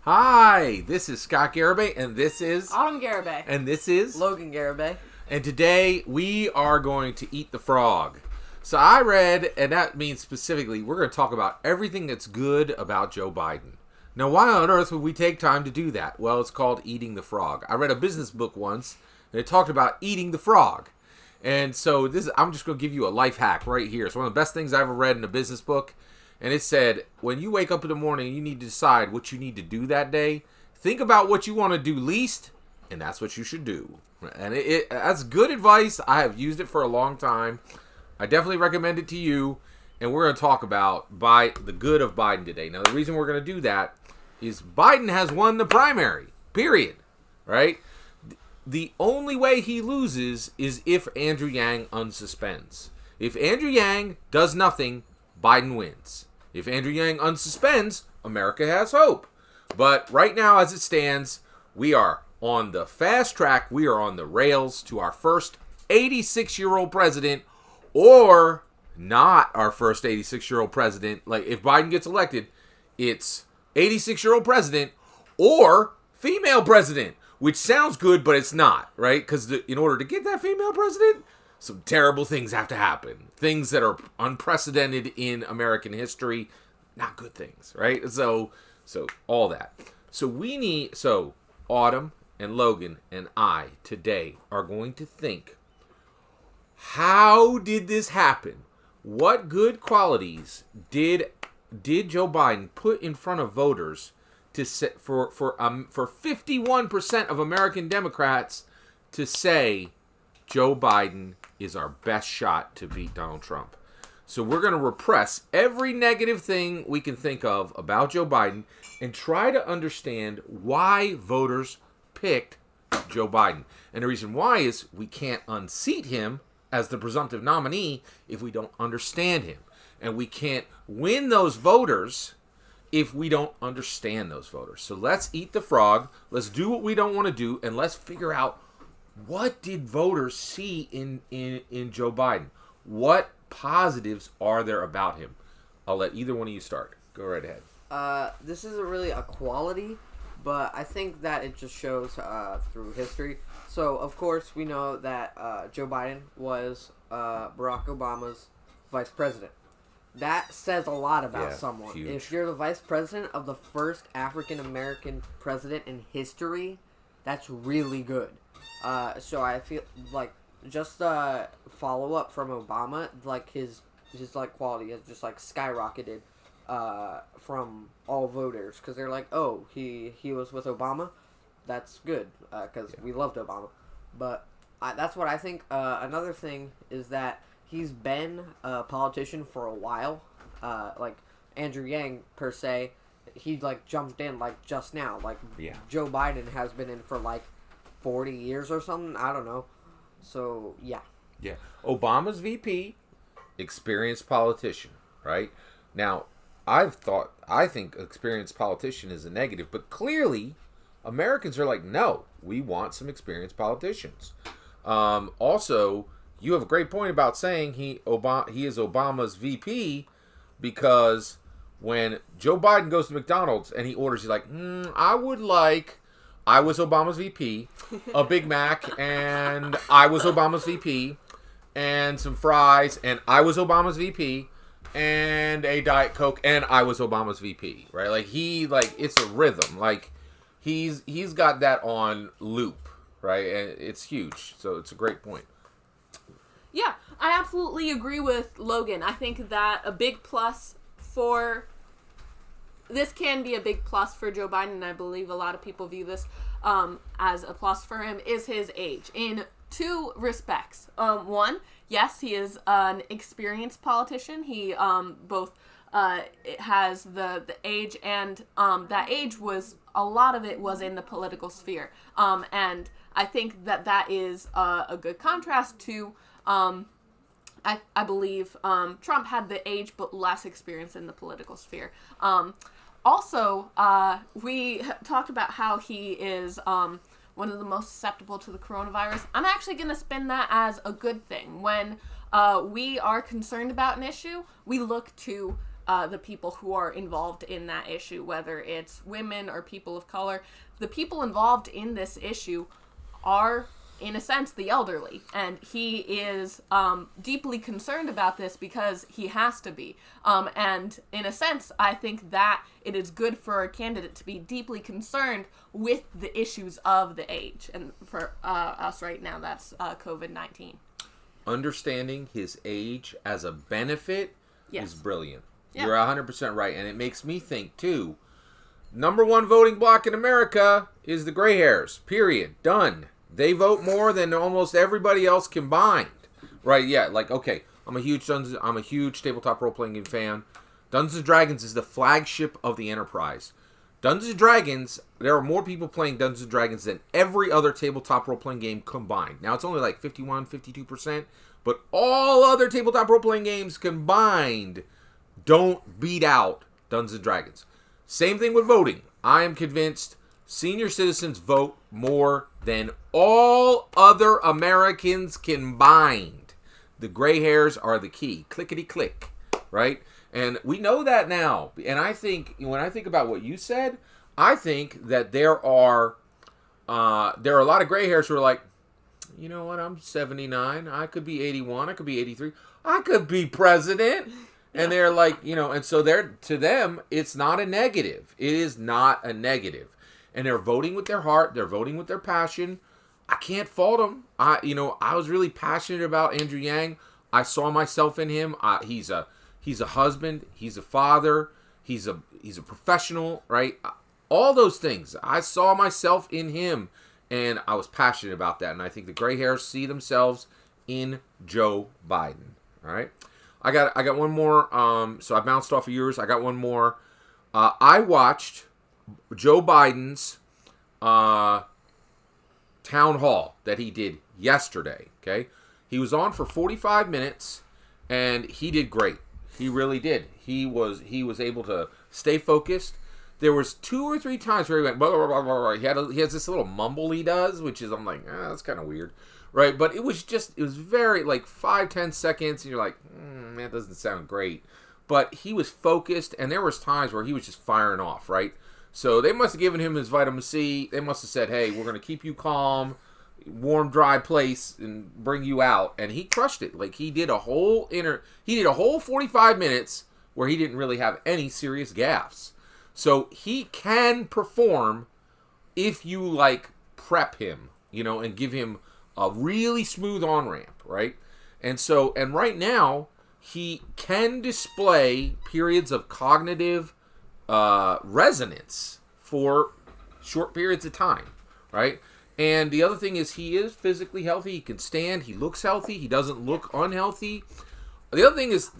Hi, this is Scott Garibay, and this is... Autumn Garibay. And this is... Logan Garibay. And today, we are going to eat the frog. So I read, and that means specifically, we're going to talk about everything that's good about Joe Biden. Now, why on earth would we take time to do that? Well, it's called eating the frog. I read a business book once, and it talked about eating the frog. And so I'm just going to give you a life hack right here. It's one of the best things I ever read in a business book. And it said, when you wake up in the morning, you need to decide what you need to do that day. Think about what you want to do least, and that's what you should do. And that's good advice. I have used it for a long time. I definitely recommend it to you. And we're going to talk about the good of Biden today. Now, the reason we're going to do that is Biden has won the primary, period. Right? The only way he loses is if Andrew Yang unsuspends. If Andrew Yang does nothing, Biden wins. If Andrew Yang unsuspends, America has hope. But right now, as it stands, we are on the fast track. We are on the rails to our first 86-year-old president, or not our first 86-year-old president. Like, if Biden gets elected, it's 86-year-old president or female president, which sounds good, but it's not, right? Because in order to get that female president, some terrible things have to happen. Things that are unprecedented in American history. Not good things, right? So all that. So Autumn and Logan and I today are going to think, how did this happen? What good qualities did Joe Biden put in front of voters to set for 51% of American Democrats to say Joe Biden is our best shot to beat Donald Trump? So we're going to repress every negative thing we can think of about Joe Biden and try to understand why voters picked Joe Biden. And the reason why is we can't unseat him as the presumptive nominee if we don't understand him. And we can't win those voters if we don't understand those voters. So let's eat the frog. Let's do what we don't want to do, and let's figure out, what did voters see in Joe Biden? What positives are there about him? I'll let either one of you start. Go right ahead. This isn't really a quality, but I think that it just shows through history. So, of course, we know that Joe Biden was Barack Obama's vice president. That says a lot about someone. Huge. If you're the vice president of the first African-American president in history, that's really good. So I feel like just follow up from Obama, like his like quality has just like skyrocketed from all voters, because they're like, oh, he was with Obama, that's good, because we loved Obama. But that's what I think. Another thing is that he's been a politician for a while. Like Andrew Yang per se, he like jumped in like just now. Like Joe Biden has been in for like 40 years or something. I don't know. So, yeah. Yeah. Obama's VP, experienced politician, right? Now, I think experienced politician is a negative, but clearly Americans are like, no, we want some experienced politicians. Also, you have a great point about saying he is Obama's VP, because when Joe Biden goes to McDonald's and he orders, he's like, I was Obama's VP, a Big Mac, and I was Obama's VP, and some fries, and I was Obama's VP, and a Diet Coke, and I was Obama's VP, right? Like, it's a rhythm. Like, he's got that on loop, right? And it's huge. So it's a great point. Yeah, I absolutely agree with Logan. I think that a big plus this can be a big plus for Joe Biden, and I believe a lot of people view this as a plus for him, is his age, in two respects. One, yes, he is an experienced politician. He both has the age, and that age a lot of it was in the political sphere. And I think that is a good contrast to... I believe Trump had the age but less experience in the political sphere. Also, we talked about how he is one of the most susceptible to the coronavirus. I'm actually going to spin that as a good thing. When we are concerned about an issue, we look to the people who are involved in that issue, whether it's women or people of color. The people involved in this issue are, in a sense, the elderly, and he is deeply concerned about this because he has to be. And in a sense, I think that it is good for a candidate to be deeply concerned with the issues of the age. And for us right now, that's COVID-19. Understanding his age as a benefit Yes. is brilliant. Yeah. You're 100% right, and it makes me think, too, number one voting bloc in America is the gray hairs, period, done. They vote more than almost everybody else combined. Right, yeah, like, okay, I'm a huge tabletop role-playing game fan. Dungeons & Dragons is the flagship of the Enterprise. Dungeons & Dragons, there are more people playing Dungeons & Dragons than every other tabletop role-playing game combined. Now, it's only like 51, 52%, but all other tabletop role-playing games combined don't beat out Dungeons & Dragons. Same thing with voting. I am convinced senior citizens vote more than all other Americans combined. The gray hairs are the key. Clickety-click, right? And we know that now. And I think, when I think about what you said, I think that there are a lot of gray hairs who are like, you know what, I'm 79. I could be 81. I could be 83. I could be president. And they're like, and so to them, it's not a negative. It is not a negative. And they're voting with their heart. They're voting with their passion. I can't fault them. I was really passionate about Andrew Yang. I saw myself in him. He's a husband. He's a father. He's a professional, right? All those things. I saw myself in him, and I was passionate about that. And I think the gray hairs see themselves in Joe Biden. All right. I got one more. So I bounced off of yours. I got one more. I watched Joe Biden's town hall that he did yesterday. Okay, he was on for 45 minutes, and he did great. He really did. He was able to stay focused. There was 2 or 3 times where he went blah, blah, blah, blah, blah. He has this little mumble he does, which is, I'm like, that's kind of weird. Right, but it was very, like, 5-10 seconds, and you're like, that doesn't sound great. But he was focused, and there was times where he was just firing off, right? So they must have given him his vitamin C. They must have said, hey, we're going to keep you calm, warm, dry place, and bring you out. And he crushed it. Like, he did a whole 45 minutes where he didn't really have any serious gaffes. So he can perform if you, like, prep him, and give him a really smooth on-ramp, right? And right now, he can display periods of cognitive resonance for short periods of time, right? And the other thing is he is physically healthy. He can stand. He looks healthy. He doesn't look unhealthy. The other thing is,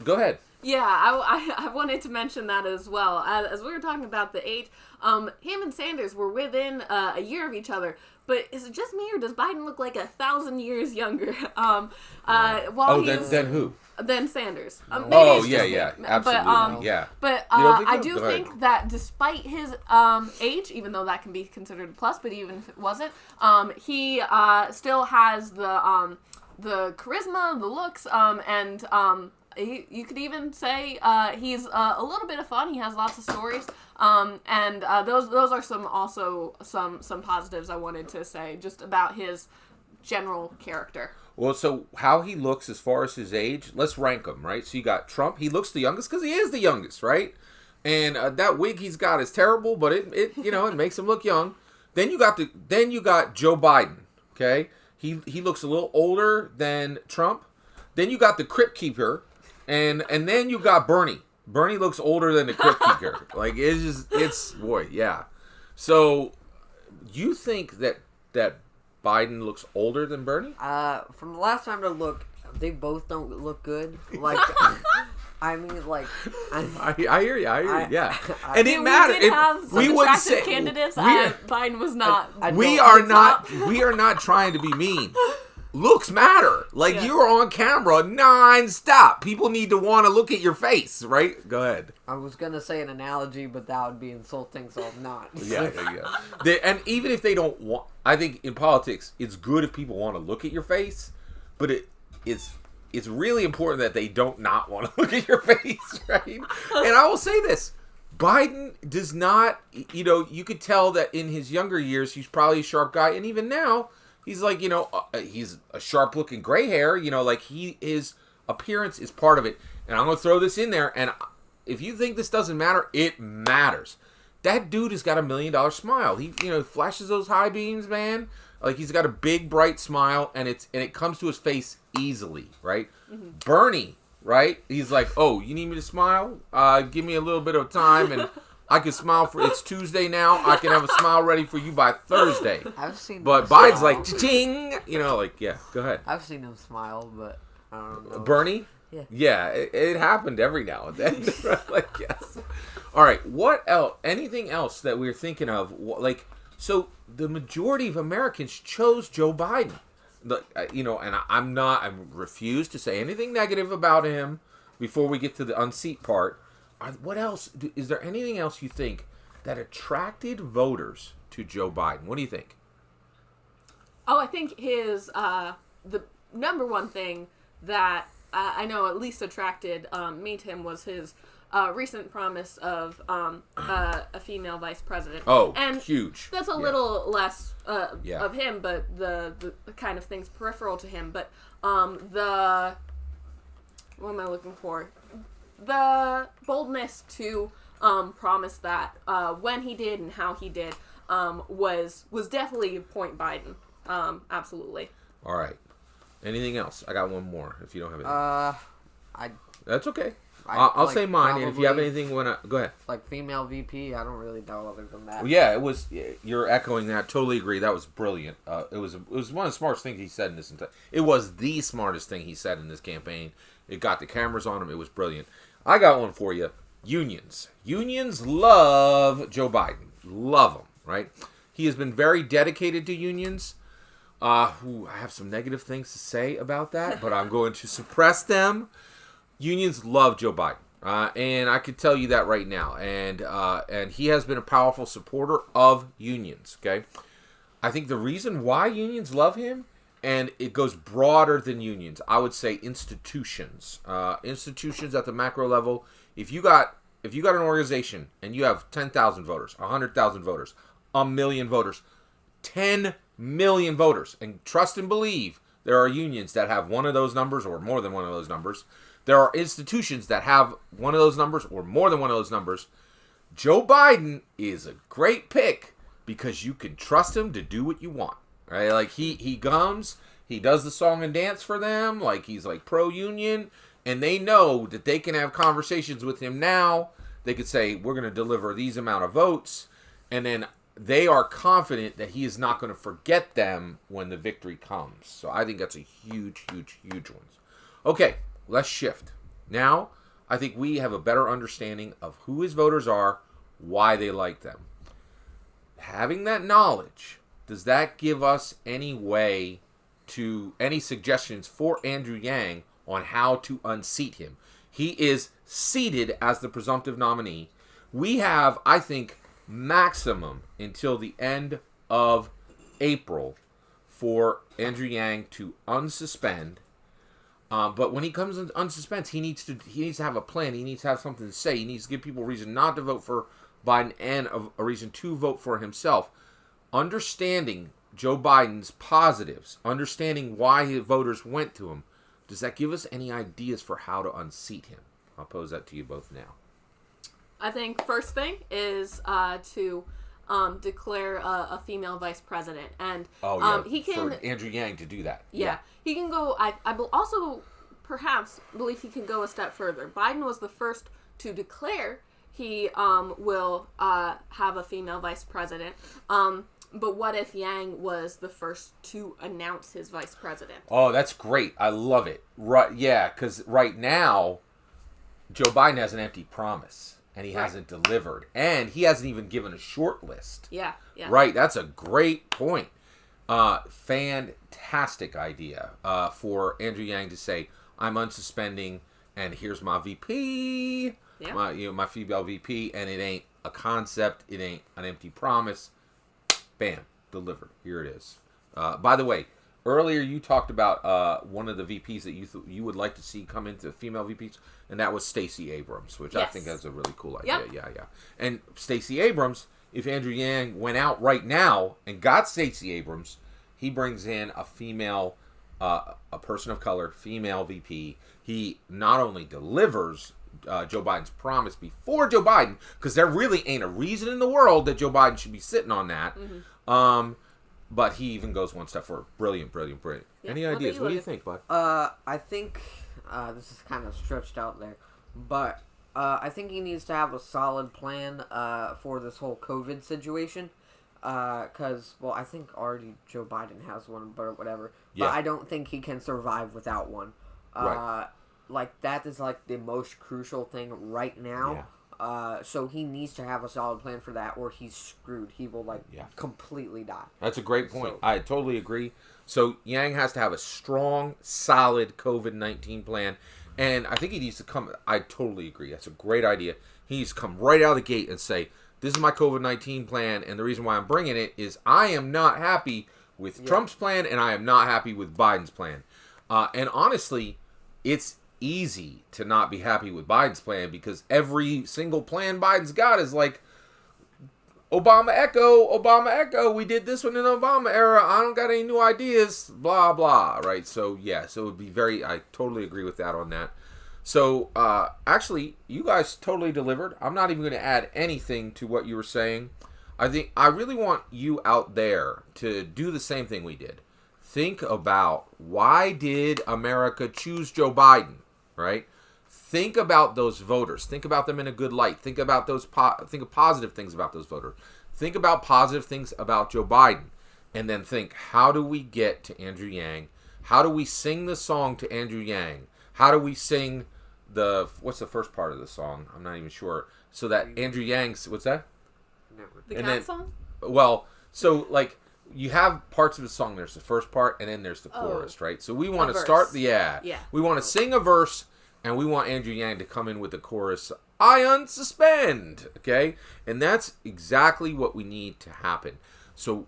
go ahead. Yeah, I wanted to mention that as well. As we were talking about the age, him and Sanders were within a year of each other. But is it just me, or does Biden look like 1,000 years younger? Than who? Than Sanders. Yeah, absolutely. But I do think that despite his age, even though that can be considered a plus, but even if it wasn't, he still has the charisma, the looks, and you could even say he's a little bit of fun. He has lots of stories, and those are some positives I wanted to say just about his general character. Well, so how he looks as far as his age, let's rank him, right? So you got Trump. He looks the youngest because he is the youngest, right? And that wig he's got is terrible, but it makes him look young. Then you got Joe Biden. Okay, he looks a little older than Trump. Then you got the Crypt Keeper. And then you got Bernie. Bernie looks older than the Crypt Keeper. Like, yeah. So, you think that Biden looks older than Bernie? From the last time to look, they both don't look good. Like, I mean, like... I hear you, yeah. And it matters. We did have some attractive candidates, Biden was not. We are not trying to be mean. Looks matter. Like, yeah. You're on camera non-stop. People need to want to look at your face, right? Go ahead. I was going to say an analogy, but that would be insulting, so I'm not. Yeah. And even if they don't want... I think in politics, it's good if people want to look at your face, but it's it's really important that they don't not want to look at your face, right? And I will say this. Biden does not, you could tell that in his younger years, he's probably a sharp guy. And even now, he's like, he's a sharp looking gray hair, like his appearance is part of it. And I'm going to throw this in there. And if you think this doesn't matter, it matters. That dude has got $1 million smile. He, flashes those high beams, man. Like he's got a big, bright smile and it comes to his face easily, right? Mm-hmm. Bernie. Right? He's like, oh, you need me to smile? Give me a little bit of time and I can smile it's Tuesday now. I can have a smile ready for you by Thursday. I've seen But Biden's smile. Like, cha-ching! Yeah, go ahead. I've seen him smile, but I don't know. Bernie? Yeah. Yeah, it happened every now and then. Like, yes. All right, what else? Anything else that we're thinking of? So the majority of Americans chose Joe Biden. And I refuse to say anything negative about him before we get to the unseat part. What else? Is there anything else you think that attracted voters to Joe Biden? What do you think? Oh, I think his, the number one thing that I know at least attracted me to him was his recent promise of a female vice president. Oh, and huge. That's a little less of him, but the kind of things peripheral to him. But what am I looking for? The boldness to promise that when he did and how he did was definitely point Biden. Absolutely. All right. Anything else? I got one more. If you don't have anything, that's okay. I'll say mine, and if you have anything, go ahead. Like female VP, I don't really know other than that. Well, yeah, it was. You're echoing that. Totally agree. That was brilliant. It was one of the smartest things he said in this entire. It was the smartest thing he said in this campaign. It got the cameras on him. It was brilliant. I got one for you. Unions. Unions love Joe Biden. Love him. Right. He has been very dedicated to unions. I have some negative things to say about that, but I'm going to suppress them. Unions love Joe Biden, and I can tell you that right now. And he has been a powerful supporter of unions. Okay, I think the reason why unions love him, and it goes broader than unions. I would say institutions, institutions at the macro level. If you got an organization and you have 10,000 voters, 100,000 voters, 1 million voters, 10 million voters, and trust and believe there are unions that have one of those numbers or more than one of those numbers. There are institutions that have one of those numbers or more than one of those numbers. Joe Biden is a great pick because you can trust him to do what you want. Right? Like he comes, he does the song and dance for them, like he's like pro-union, and they know that they can have conversations with him now. They could say, we're going to deliver these amount of votes, and then they are confident that he is not going to forget them when the victory comes. So I think that's a huge, huge, huge one. Okay. Let's shift. Now, I think we have a better understanding of who his voters are, why they like them. Having that knowledge, does that give us any suggestions for Andrew Yang on how to unseat him? He is seated as the presumptive nominee. We have, I think, maximum until the end of April for Andrew Yang to unsuspend. But when he comes in unsuspended, he needs to have a plan. He needs to have something to say. He needs to give people a reason not to vote for Biden and a reason to vote for himself. Understanding Joe Biden's positives, understanding why his voters went to him, does that give us any ideas for how to unseat him? I'll pose that to you both now. I think first thing is to declare a female vice president, and he can for Andrew Yang to do that. Yeah, he can go. I also perhaps believe he can go a step further. Biden was the first to declare he will have a female vice president. But what if Yang was the first to announce his vice president? Oh, that's great. I love it. Right? Yeah, because right now Joe Biden has an empty promise. And he hasn't delivered. And he hasn't even given a short list. Yeah. Right, that's a great point. Fantastic idea for Andrew Yang to say, I'm unsuspending, and here's my VP, my female VP, and it ain't a concept, it ain't an empty promise. Bam, delivered. Here it is. By the way, earlier you talked about one of the VPs that you would like to see come into female VPs, and that was Stacey Abrams, which I think is a really cool idea. Yep. Yeah. And Stacey Abrams, if Andrew Yang went out right now and got Stacey Abrams, he brings in a female, a person of color, female VP. He not only delivers Joe Biden's promise before Joe Biden, because there really ain't a reason in the world that Joe Biden should be sitting on that. But he even goes one step further. Brilliant. Yeah. Any ideas? What do you think, bud? I think this is kind of stretched out there, but I think he needs to have a solid plan for this whole COVID situation. Because, well, I think already Joe Biden has one, but whatever. Yeah. But I don't think he can survive without one. Right. Like, that is, like, the most crucial thing right now. Yeah. So he needs to have a solid plan for that, or he's screwed. He will, like, completely die. That's a great point. So, I totally agree. So Yang has to have a strong, solid COVID-19 plan. And I think he needs to come... I totally agree. That's a great idea. He needs to come right out of the gate and say, this is my COVID-19 plan, and the reason why I'm bringing it is I am not happy with Trump's plan, and I am not happy with Biden's plan. And honestly, it's easy to not be happy with Biden's plan because every single plan Biden's got is like, Obama echo, we did this one in the Obama era, I don't got any new ideas, blah, blah, right? So, yeah, so it would be I totally agree with that on that. So, actually, you guys totally delivered. I'm not even going to add anything to what you were saying. I really want you out there to do the same thing we did. Think about, why did America choose Joe Biden, right? Think about those voters. Think about them in a good light. Think about think of positive things about those voters. Think about positive things about Joe Biden. And then think, how do we get to Andrew Yang? How do we sing the song to Andrew Yang? How do we sing what's the first part of the song? I'm not even sure. So that Andrew Yang's, what's that? The cat song? Well, so like you have parts of the song. There's the first part, and then there's the chorus, right? So we want to start we want to sing a verse, and we want Andrew Yang to come in with the chorus. I unsuspend, okay? And that's exactly what we need to happen. So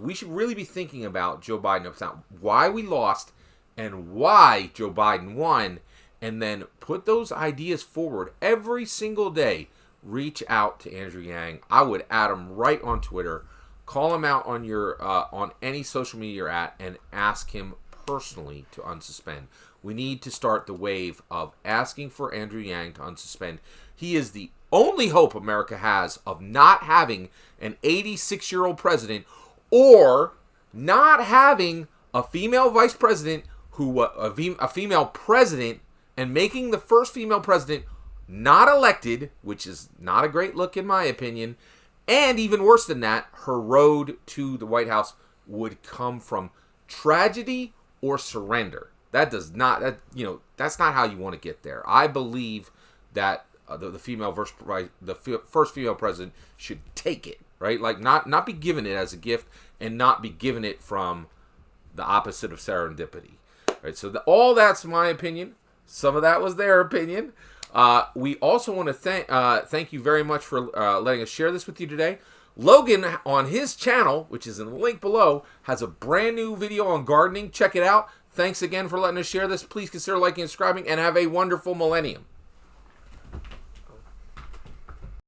we should really be thinking about Joe Biden, why we lost, and why Joe Biden won, and then put those ideas forward every single day. Reach out to Andrew Yang. I would add him right on Twitter. Call him out on your on any social media you're at, and ask him personally to unsuspend. We need to start the wave of asking for Andrew Yang to unsuspend. He is the only hope America has of not having an 86-year-old president, or not having a female vice president a female president, and making the first female president not elected, which is not a great look in my opinion. And even worse than that, her road to the White House would come from tragedy or surrender. That's not how you want to get there. I believe that the first female president should take it, right? Like not be given it as a gift, and not be given it from the opposite of serendipity, right? So all that's my opinion. Some of that was their opinion. We also want to thank you very much for letting us share this with you today. Logan, on his channel, which is in the link below, has a brand new video on gardening. Check it out. Thanks again for letting us share this. Please consider liking and subscribing, and have a wonderful millennium.